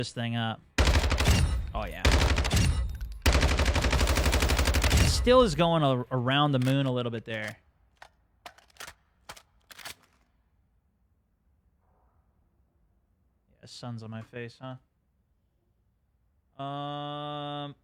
this thing up. Oh, yeah. Still is going around the moon a little bit there. Yeah, sun's on my face, huh? All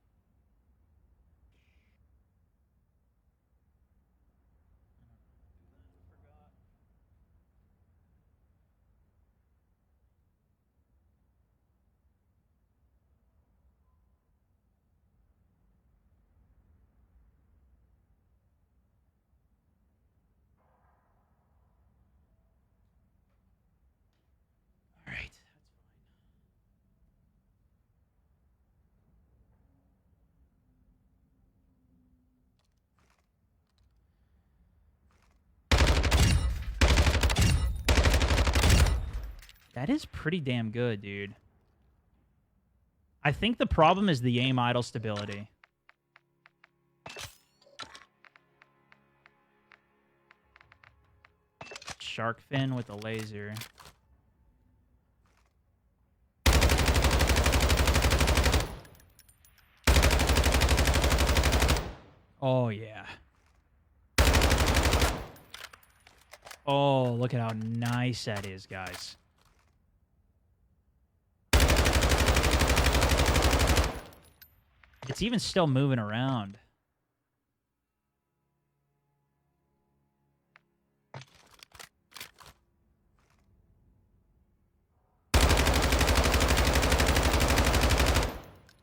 right. That is pretty damn good, dude. I think the problem is the aim idle stability. Shark fin with a laser. Oh, yeah. Oh, look at how nice that is, guys. It's even still moving around.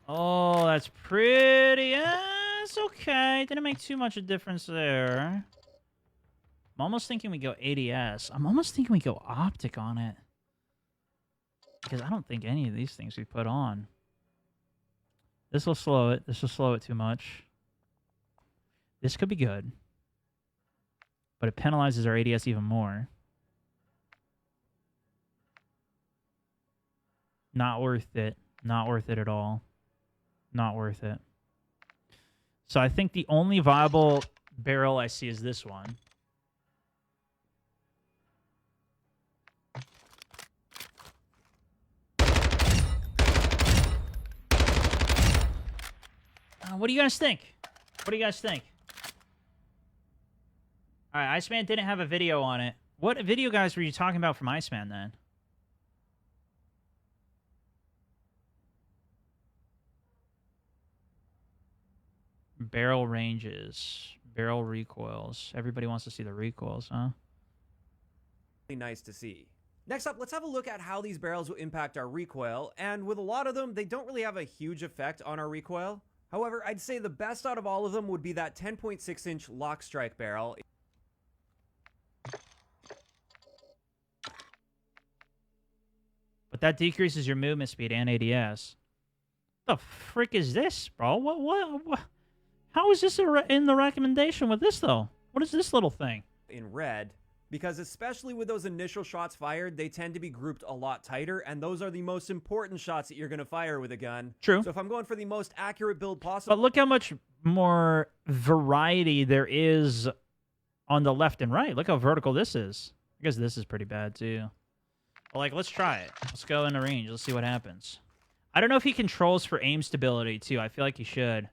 Oh, that's pretty. It's okay. Didn't make too much of a difference there. I'm almost thinking we go ADS. I'm almost thinking we go optic on it. Because I don't think any of these things we put on. This will slow it. This will slow it too much. This could be good. But it penalizes our ADS even more. Not worth it. Not worth it at all. Not worth it. So I think the only viable barrel I see is this one. What do you guys think? What do you guys think? All right, Iceman didn't have a video on it. What video, guys, were you talking about from Iceman then? Barrel ranges, barrel recoils. Everybody wants to see the recoils, huh? Nice to see. Next up, let's have a look at how these barrels will impact our recoil. And with a lot of them, they don't really have a huge effect on our recoil. However, I'd say the best out of all of them would be that 10.6-inch lock strike barrel. But that decreases your movement speed and ADS. What the frick is this, bro? What? How is this in the recommendation with this, though? What is this little thing? In red, because especially with those initial shots fired, they tend to be grouped a lot tighter, and those are the most important shots that you're going to fire with a gun. True. So if I'm going for the most accurate build possible... But look how much more variety there is on the left and right. Look how vertical this is. I guess this is pretty bad, too. But, like, let's try it. Let's go in the range. Let's see what happens. I don't know if he controls for aim stability, too. I feel like he should.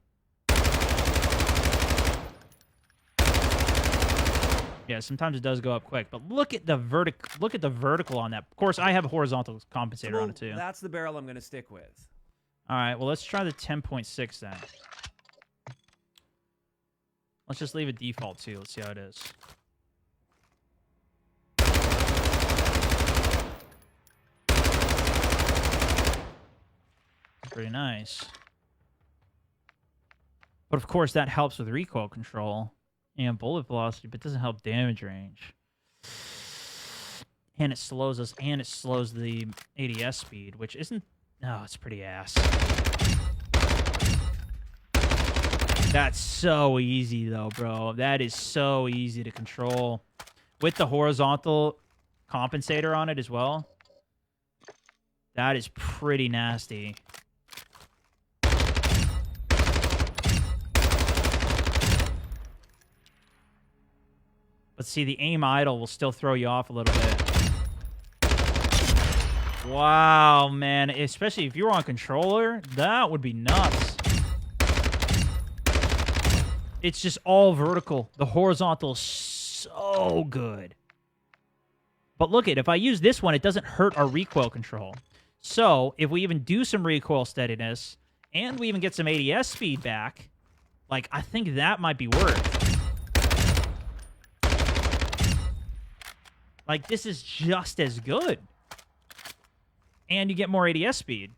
Yeah, sometimes it does go up quick, but look at the vertical on that. Of course, I have a horizontal compensator on it too. That's the barrel I'm going to stick with. All right, well, let's try the 10.6 then. Let's just leave it default too. Let's see how it is. Pretty nice. But of course, that helps with recoil control and bullet velocity, but doesn't help damage range. And it slows us, and it slows the ADS speed, which isn't... No, it's pretty ass. That's so easy, though, bro. That is so easy to control. With the horizontal compensator on it as well. That is pretty nasty. But see, the aim idle will still throw you off a little bit. Wow, man. Especially if you were on controller, that would be nuts. It's just all vertical. The horizontal is so good. But look if I use this one, it doesn't hurt our recoil control. So if we even do some recoil steadiness, and we even get some ADS speed back, like, I think that might be worth. Like, this is just as good. And you get more ADS speed.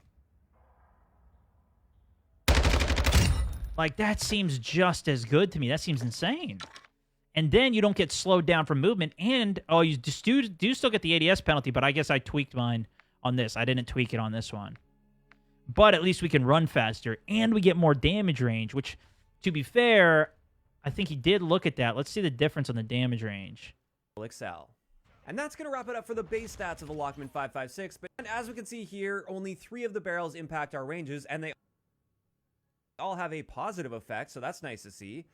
Like, that seems just as good to me. That seems insane. And then you don't get slowed down from movement. And, oh, you just do still get the ADS penalty, but I guess I tweaked mine on this. I didn't tweak it on this one. But at least we can run faster. And we get more damage range, which, to be fair, I think he did look at that. Let's see the difference on the damage range. Excel. And that's going to wrap it up for the base stats of the Lockman 556. But as we can see here, only 3 of the barrels impact our ranges, and they all have a positive effect, so that's nice to see.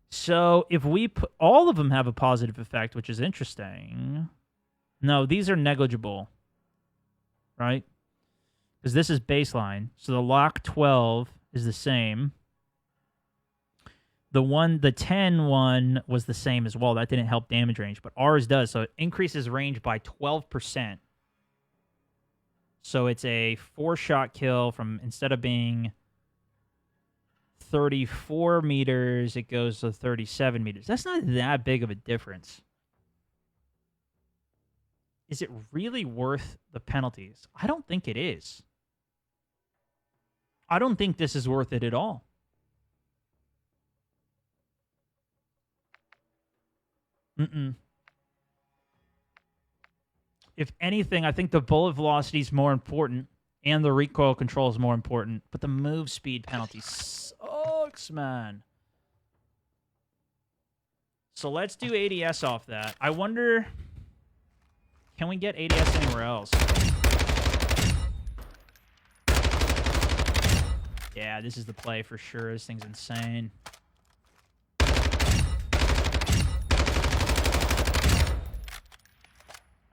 So if we put all of them have a positive effect, which is interesting. No, these are negligible, right? Because this is baseline. So the Lock 12 is the same. The 10 one was the same as well. That didn't help damage range, but ours does. So it increases range by 12%. So it's a 4-shot kill from, instead of being 34 meters, it goes to 37 meters. That's not that big of a difference. Is it really worth the penalties? I don't think it is. I don't think this is worth it at all. If anything, I think the bullet velocity is more important and the recoil control is more important, but the move speed penalty sucks, man. So let's do ADS off that. I wonder, can we get ADS anywhere else? Yeah, this is the play for sure. This thing's insane.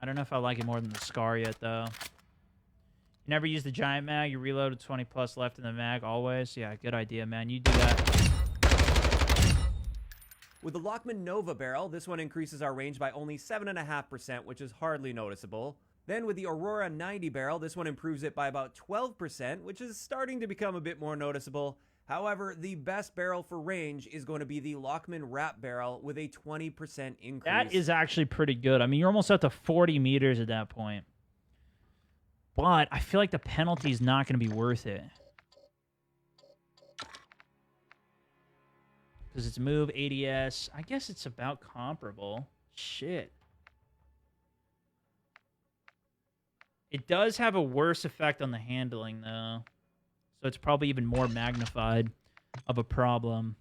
I don't know if I like it more than the Scar yet, though. You never use the giant mag. You reload with 20 plus left in the mag always. Yeah, good idea, man. You do that. With the Lockman Nova barrel, this one increases our range by only 7.5%, which is hardly noticeable. Then with the Aurora 90 barrel, this one improves it by about 12%, which is starting to become a bit more noticeable. However, the best barrel for range is going to be the Lockman Wrap barrel with a 20% increase. That is actually pretty good. I mean, you're almost up to 40 meters at that point. But I feel like the penalty is not going to be worth it. Because it's move, ADS. I guess it's about comparable. Shit. It does have a worse effect on the handling, though. So it's probably even more magnified of a problem.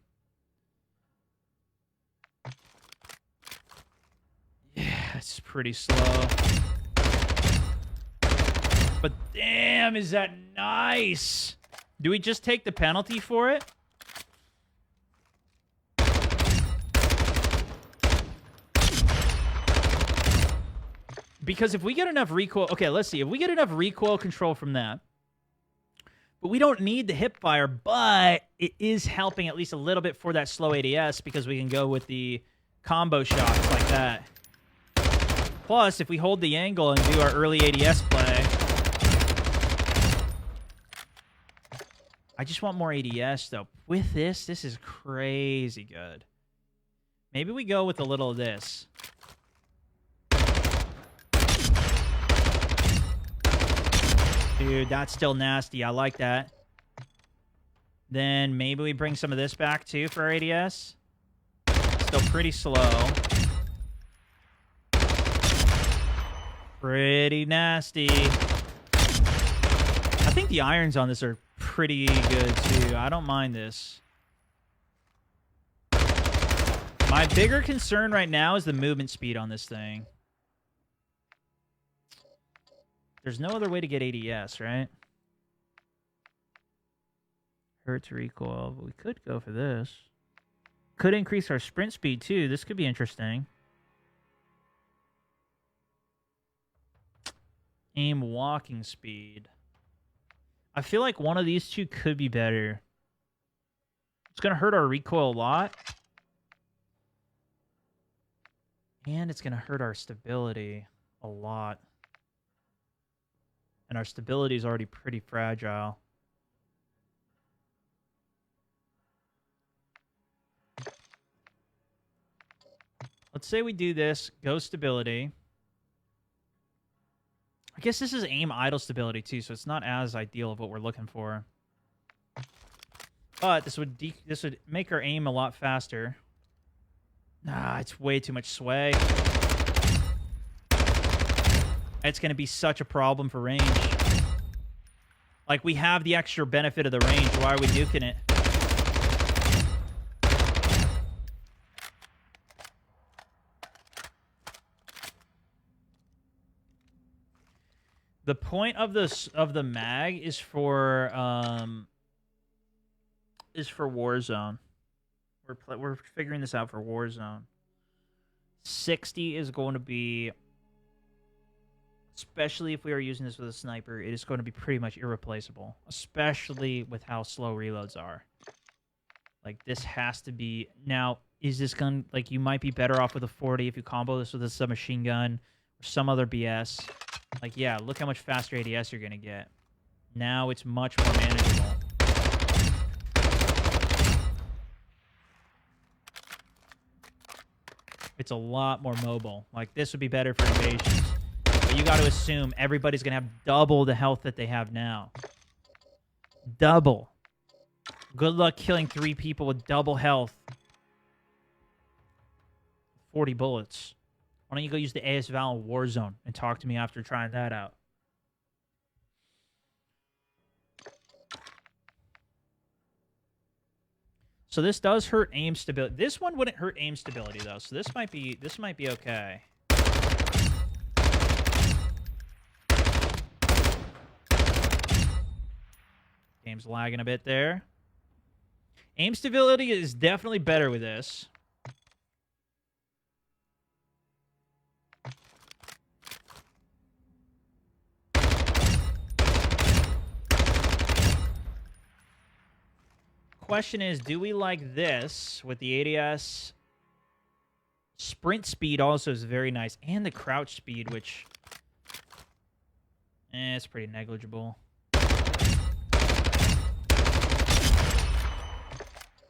Yeah, it's pretty slow. But damn, is that nice? Do we just take the penalty for it? Because if we get enough recoil... Okay, let's see. If we get enough recoil control from that, but we don't need the hip fire, but it is helping at least a little bit for that slow ADS because we can go with the combo shots like that. Plus, if we hold the angle and do our early ADS play... I just want more ADS, though. With this is crazy good. Maybe we go with a little of this. Dude, that's still nasty. I like that. Then maybe we bring some of this back, too, for our ADS. Still pretty slow. Pretty nasty. I think the irons on this are pretty good, too. I don't mind this. My bigger concern right now is the movement speed on this thing. There's no other way to get ADS, right? Hertz recoil, but we could go for this. Could increase our sprint speed, too. This could be interesting. Aim walking speed. I feel like one of these two could be better. It's going to hurt our recoil a lot. And it's going to hurt our stability a lot. And our stability is already pretty fragile. Let's say we do this. Go stability. I guess this is aim idle stability too, so it's not as ideal of what we're looking for. But this would make our aim a lot faster. Nah, it's way too much sway. It's going to be such a problem for range. Like, we have the extra benefit of the range. Why are we nuking it? The point of the mag is for Warzone. We're figuring this out for Warzone. 60 is going to be, especially if we are using this with a sniper, it is going to be pretty much irreplaceable, especially with how slow reloads are. Like, this has to be... Now, is this gun... Like, you might be better off with a 40 if you combo this with a submachine gun or some other BS. Like, yeah, look how much faster ADS you're going to get. Now it's much more manageable. It's a lot more mobile. Like, this would be better for invasions. But you got to assume everybody's going to have double the health that they have now. Double. Good luck killing 3 people with double health. 40 bullets. Why don't you go use the AS Val in Warzone and talk to me after trying that out? So this does hurt aim stability. This one wouldn't hurt aim stability though, so this might be okay. Game's lagging a bit there. Aim stability is definitely better with this. Question is, do we like this with the ADS? Sprint speed also is very nice, and the crouch speed, which it's pretty negligible.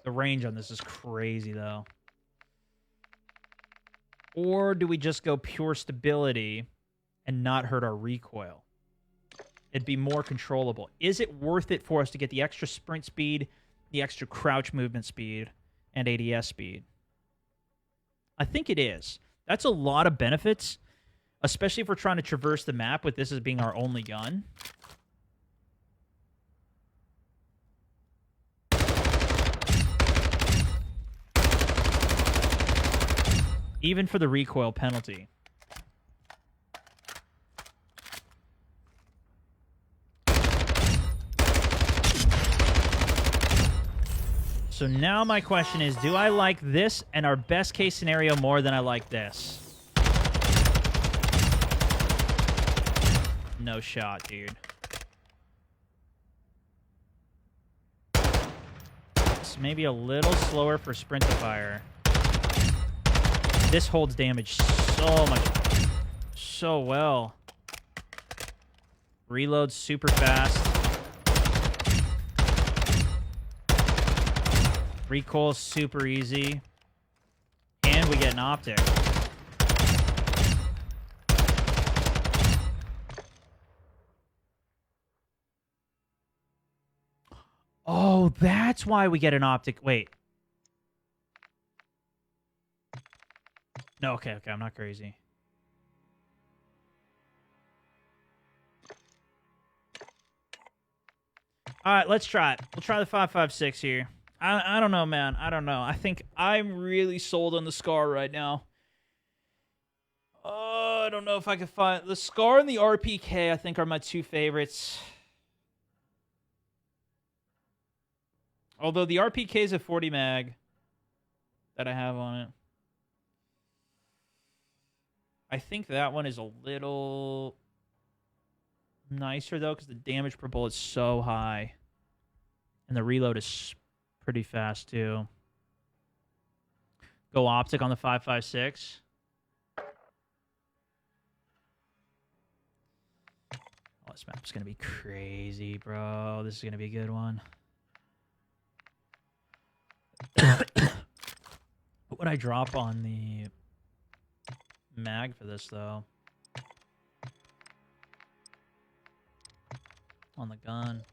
The range on this is crazy though. Or do we just go pure stability and not hurt our recoil? It'd be more controllable. Is it worth it for us to get the extra sprint speed, the extra crouch movement speed, and ADS speed? I think it is. That's a lot of benefits, especially if we're trying to traverse the map with this as being our only gun. Even for the recoil penalty. So now my question is, do I like this and our best case scenario more than I like this? No shot, dude. It's maybe a little slower for sprint to fire. This holds damage so well. Reloads super fast. Recoil super easy. And we get an optic. Oh, that's why we get an optic. Wait. No, okay, I'm not crazy. All right, let's try it. We'll try the 5.56 here. I don't know, man. I don't know. I think I'm really sold on the SCAR right now. I don't know if I can find... The SCAR and the RPK, I think, are my two favorites. Although the RPK is a 40 mag that I have on it. I think that one is a little nicer, though, because the damage per bullet is so high. And the reload is pretty fast, too. Go optic on the 5.56. Oh, this map's going to be crazy, bro. This is going to be a good one. What would I drop on the mag for this, though? On the gun.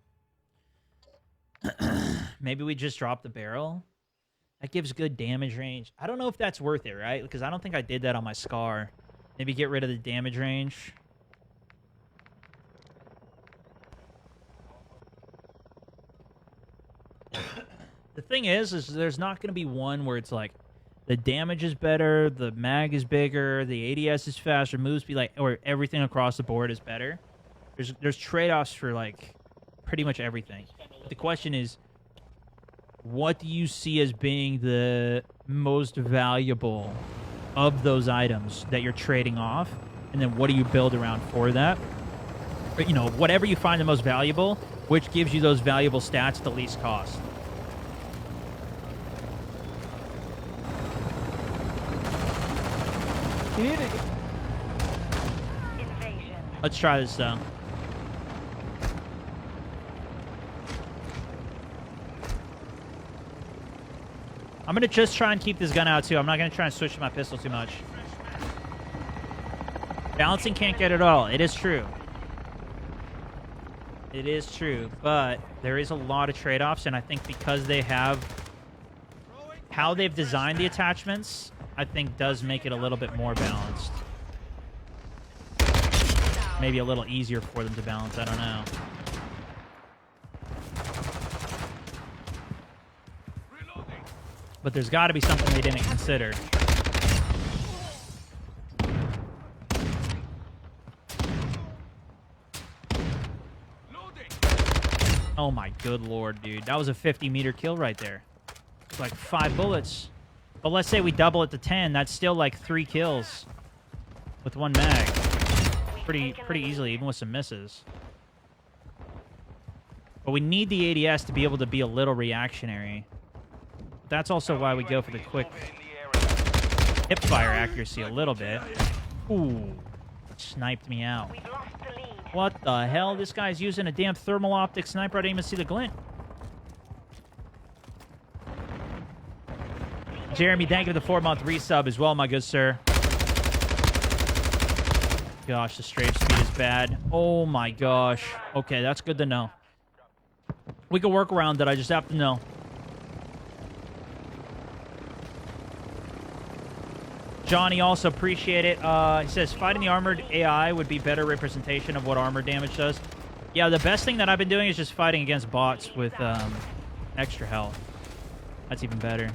Maybe we just drop the barrel. That gives good damage range. I don't know if that's worth it, right? Because I don't think I did that on my Scar. Maybe get rid of the damage range. The thing is there's not going to be one where it's like the damage is better, the mag is bigger, the ADS is faster, moves be like, or everything across the board is better. There's trade-offs for like pretty much everything. But the question is, what do you see as being the most valuable of those items that you're trading off? And then what do you build around for that? But, you know, whatever you find the most valuable, which gives you those valuable stats at the least cost. Let's try this though. I'm going to just try and keep this gun out, too. I'm not going to try and switch to my pistol too much. Balancing can't get it all. It is true. It is true. But there is a lot of trade-offs, and I think because they have... how they've designed the attachments, I think does make it a little bit more balanced. Maybe a little easier for them to balance. I don't know. But there's got to be something they didn't consider. Oh my good lord, dude. That was a 50-meter kill right there. It's like 5 bullets. But let's say we double it to 10. That's still like 3 kills with 1 mag. Pretty easily, even with some misses. But we need the ADS to be able to be a little reactionary. That's also why we go for the quick hip-fire accuracy a little bit. Ooh, sniped me out. What the hell? This guy's using a damn thermal optic sniper. I didn't even see the glint. Jeremy, thank you for the 4-month resub as well, my good sir. Gosh, the strafe speed is bad. Oh my gosh. Okay, that's good to know. We can work around it. I just have to know. Johnny, also appreciate it. He says, fighting the armored AI would be better representation of what armor damage does. Yeah, the best thing that I've been doing is just fighting against bots with extra health. That's even better.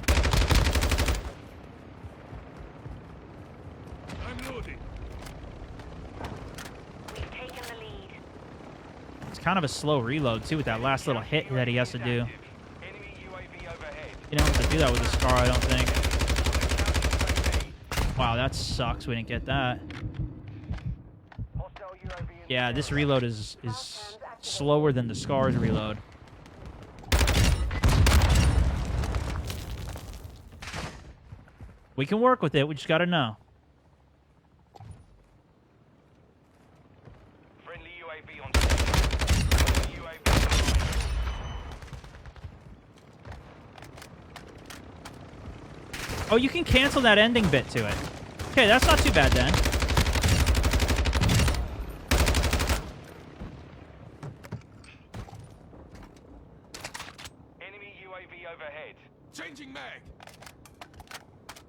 I'm loading. We've taken the lead. It's kind of a slow reload, too, with that last little hit that he has to do. Enemy UAV overhead. You don't have to do that with a Scar, I don't think. Wow, that sucks. We didn't get that. Hostile UAV in Yeah, this reload is slower than the Scar's reload. We can work with it. We just got to know. friendly UAV on station. UAV Oh, you can cancel that ending bit to it. Okay, that's not too bad then. Enemy UAV overhead. Changing mag.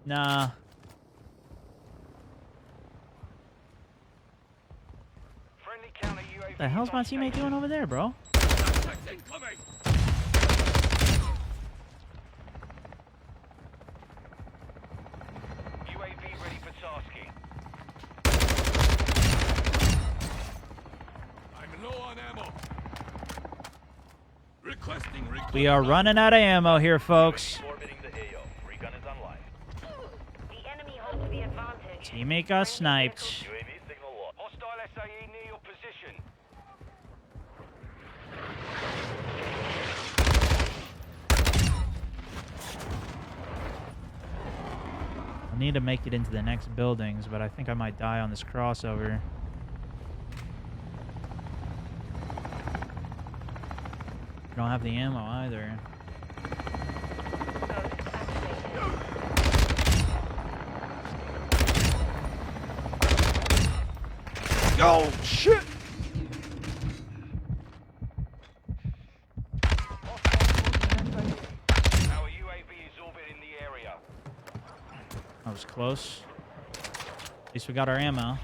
Nah. Friendly counter UAV. What the hell's my teammate doing over there, bro? Incoming. UAV ready for tasking. I'm low on ammo. Requesting recon. We are running out of ammo here, folks. Orbiting the AO. Recon is online. The enemy holds the advantage. Teammate got sniped. UAV signal lost. Hostile SAE near your position. need to make it into the next buildings, but I think I might die on this crossover. I don't have the ammo either. Oh, shit! Our UAV is orbiting the area. That was close. At least we got our ammo.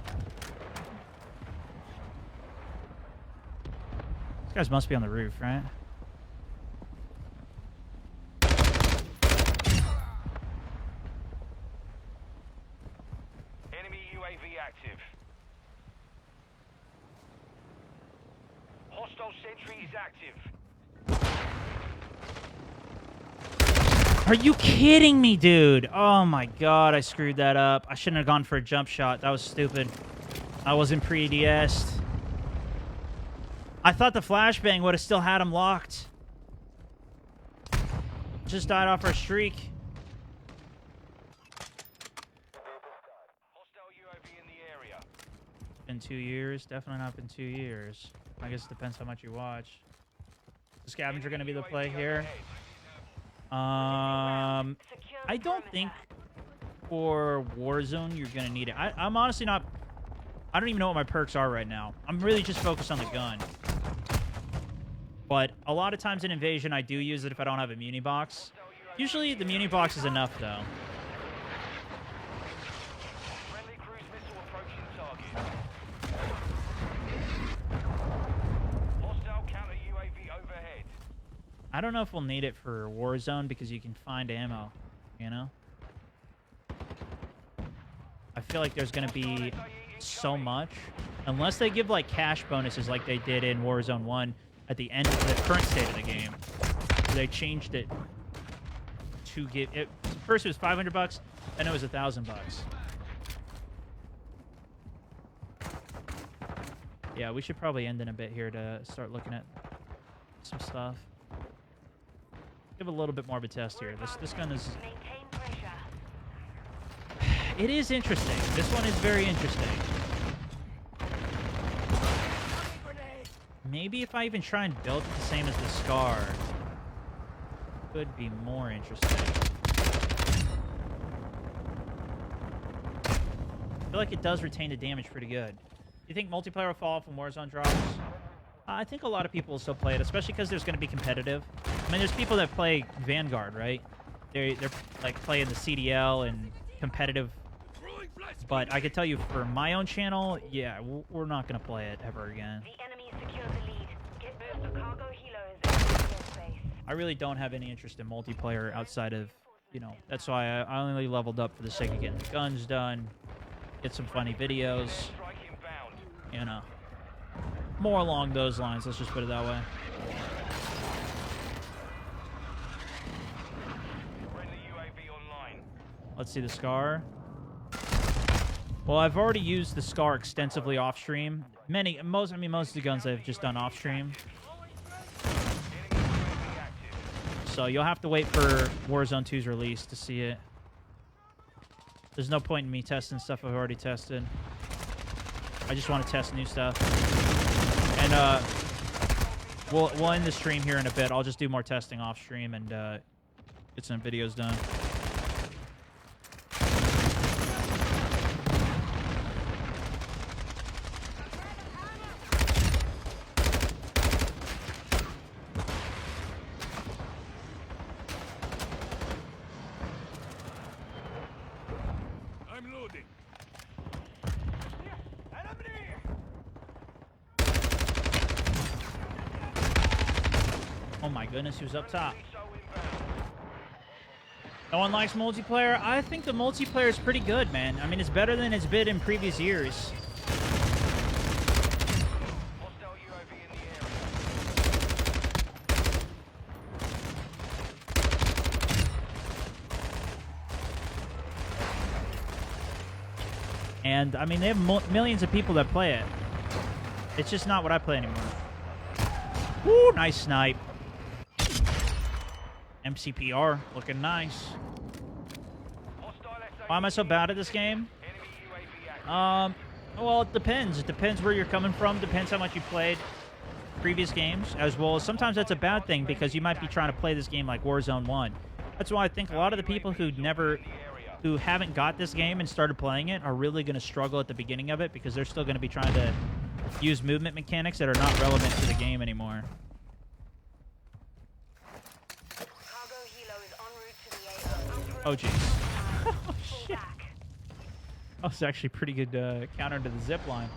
These guys must be on the roof, right? Enemy UAV active. Hostile sentry is active. Are you kidding me, dude? Oh my god, I screwed that up. I shouldn't have gone for a jump shot. That was stupid. I wasn't pre-DS'd. I thought the flashbang would have still had him locked. Just died off our streak. Hostile UAV in the area. Been 2 years? Definitely not been 2 years. I guess it depends how much you watch. The scavenger gonna be the play here. I don't think for Warzone you're gonna need it. I'm honestly not. I don't even know what my perks are right now. I'm really just focused on the gun. But a lot of times in Invasion, I do use it if I don't have a muni box. Usually the muni box is enough though. Friendly cruise missile approaching target. Hostile counter UAV overhead. I don't know if we'll need it for Warzone because you can find ammo, you know? I feel like there's going to be so much. Unless they give, like, cash bonuses like they did in Warzone 1 at the end of the current state of the game. They changed it to give... First it was $500, then it was $1,000. Yeah, we should probably end in a bit here to start looking at some stuff. Give a little bit more of a test here. This gun is... Maintain pressure. It is interesting. This one is very interesting. Maybe if I even try and build it the same as the Scar, could be more interesting. I feel like it does retain the damage pretty good. You think multiplayer will fall off when Warzone drops? I think a lot of people will still play it, especially because there's going to be competitive. I mean, there's people that play Vanguard, right? They're like playing the CDL and competitive. But I could tell you for my own channel, yeah, we're not going to play it ever again. The enemy secured the lead. Get moved. The cargo helo is in space. I really don't have any interest in multiplayer outside of, you know, that's why I only leveled up for the sake of getting the guns done, get some funny videos, Strike inbound. you know. More along those lines, let's just put it that way. Friendly UAV online. Let's see the Scar. Well, I've already used the Scar extensively off stream. Most of the guns I've just done off stream. Enemy UAV active. So you'll have to wait for Warzone 2's release to see it. There's no point in me testing stuff I've already tested. I just want to test new stuff. And we'll end the stream here in a bit. I'll just do more testing off stream and get some videos done. I'm loading. Oh my goodness, who's up top? So inbound. No one likes multiplayer? I think the multiplayer is pretty good, man. I mean, it's better than it's been in previous years. Hostile UAV in the area. And, I mean, they have millions of people that play it. It's just not what I play anymore. Woo, nice snipe. MCPR, looking nice. Hostile SAE Why am I so bad at this game? Enemy UAV active. Well, it depends. It depends where you're coming from. Depends how much you played previous games, as well as sometimes that's a bad thing because you might be trying to play this game like Warzone 1. That's why I think a lot of the people who haven't got this game and started playing it are really going to struggle at the beginning of it because they're still going to be trying to use movement mechanics that are not relevant to the game anymore. Cargo helo is en route to the AO. Oh, jeez. Oh, Pull shit. back. Oh, it's actually a pretty good counter to the zip line.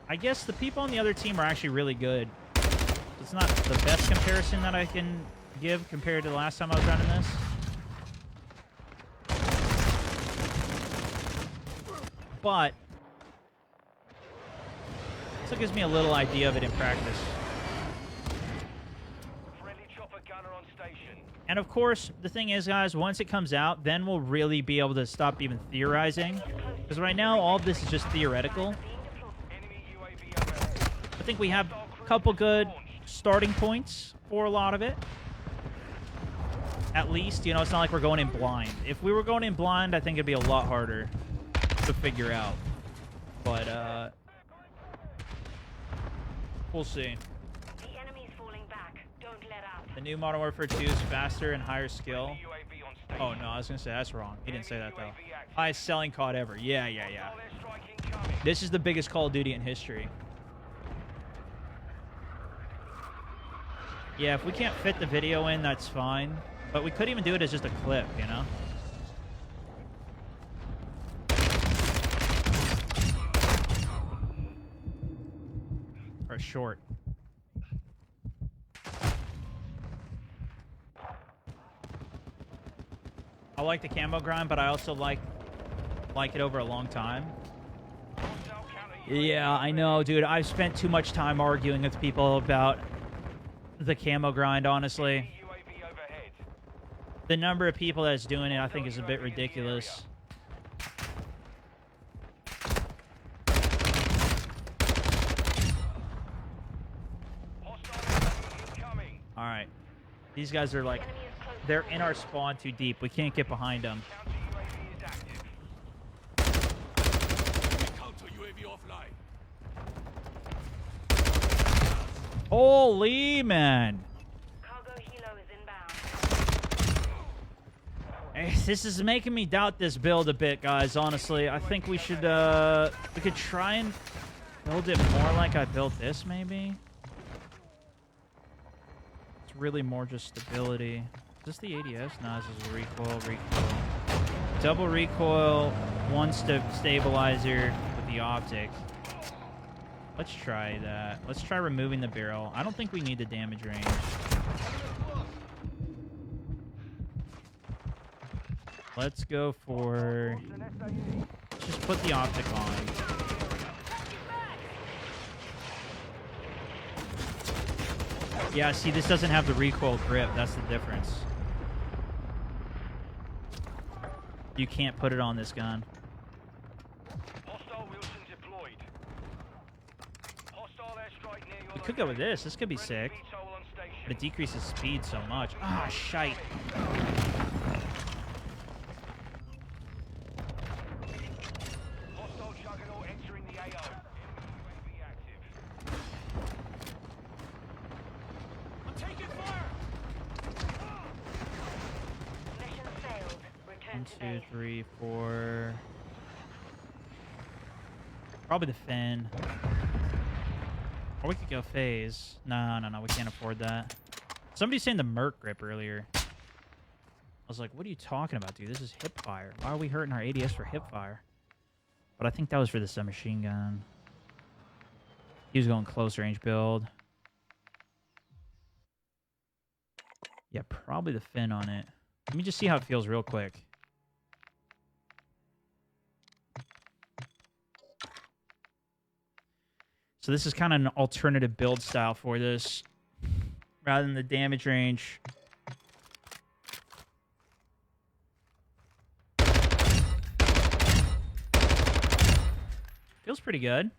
I guess the people on the other team are actually really good. It's not the best comparison that I can give compared to the last time I was running this. But still gives me a little idea of it in practice. Friendly chopper gunner on station. And of course, the thing is, guys, once it comes out, then we'll really be able to stop even theorizing. Because right now, all of this is just theoretical. Enemy UAV overhead. I think we have a couple good starting points for a lot of it. At least, you know, it's not like we're going in blind. If we were going in blind, I think it'd be a lot harder to figure out. But, we'll see. The enemy's falling back. Don't let up. The new Modern Warfare 2 is faster and higher skill. Friendly UAV on station. Oh, no, I was going to say that's wrong. He didn't say that, though. Enemy UAV active. Highest selling COD ever. Yeah. Hostile airstrike incoming. This is the biggest Call of Duty in history. Yeah, if we can't fit the video in, that's fine. But we could even do it as just a clip, you know? Or a short. I like the camo grind, but I also like it over a long time. Hostile counter UAV Yeah, I know, dude. I've spent too much time arguing with people about the camo grind, honestly. UAV overhead. The number of people that's doing it, I think, is a bit ridiculous. Hostile UAV incoming. All right. These guys are like, Enemy is close. they're in our spawn too deep. We can't get behind them. Counter UAV is active. Counter UAV offline. Holy man. Cargo helo is inbound. Hey, this is making me doubt this build a bit, guys, honestly. I think we should, we could try and build it more like I built this, maybe. It's really more just stability. Is this the ADS? No, this is recoil. Double recoil, one stabilizer with the optic. Let's try that. Let's try removing the barrel. I don't think we need the damage range. Let's go for... just put the optic on. Yeah, see, this doesn't have the recoil grip. That's the difference. You can't put it on this gun. Hostile Wilson deployed. Hostile airstrike near your We could go with location. this. This could be sick. Friendly VTOL on station. But it decreases speed so much. Ah, shite. Hostile Juggernaut entering the AO. Enemy UAV active. I'm taking fire. Mission failed. Return 1, to 2, base. 3, 4. Probably the Finn. Or we could go phase. No, we can't afford that. Somebody's saying the Merc grip earlier. I was like, what are you talking about, dude? This is hip fire. Why are we hurting our ADS for hip fire? But I think that was for the submachine gun. He was going close range build. Yeah, probably the Finn on it. Let me just see how it feels real quick. So this is kind of an alternative build style for this. Rather than the damage range. Feels pretty good.